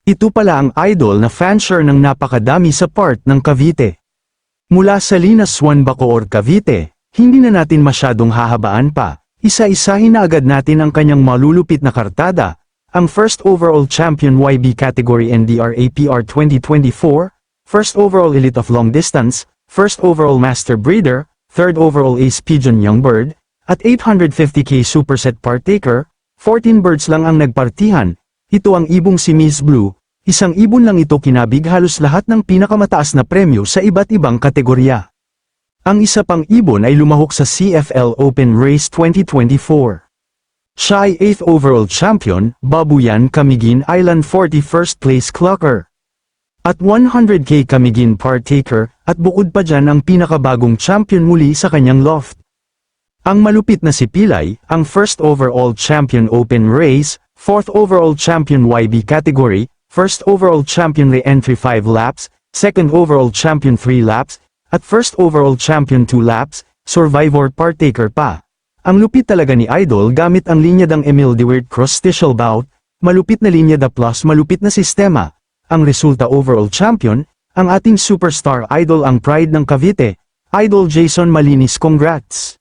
Ito pala ang idol na fansure ng napakadami sa part ng Cavite. Mula sa Linas 1 Bacoor, Cavite, hindi na natin masyadong hahabaan pa, isa-isahin na agad natin ang kanyang malulupit na kartada, ang First Overall Champion YB Category NDRAPR 2024, First Overall Elite of Long Distance, First Overall Master Breeder, Third Overall Ace Pigeon Young Bird, at 850k Superset Partaker, 14 birds lang ang nagpartihan. Ito ang ibong si Miss Blue, isang ibon lang ito kinabig halos lahat ng pinakamataas na premyo sa iba't ibang kategorya. Ang isa pang ibon ay lumahok sa CFL Open Race 2024. Siya ay 8th Overall Champion, Babuyan Camiguin Island 41st Place Clocker. At 100k Camiguin Partaker, at bukod pa dyan ang pinakabagong champion muli sa kanyang loft. Ang malupit na si Pilay, ang First Overall Champion Open Race, 4th Overall Champion YB Category, First Overall Champion Re-Entry 5 laps, Second Overall Champion 3 laps, at First Overall Champion 2 laps, Survivor Partaker pa. Ang lupit talaga ni Idol gamit ang linya ng Emil DeWeert Cross Stichel Bout, malupit na linya da plus malupit na sistema. Ang resulta Overall Champion, ang ating superstar idol ang pride ng Cavite, Idol Jason Malinis. Congrats!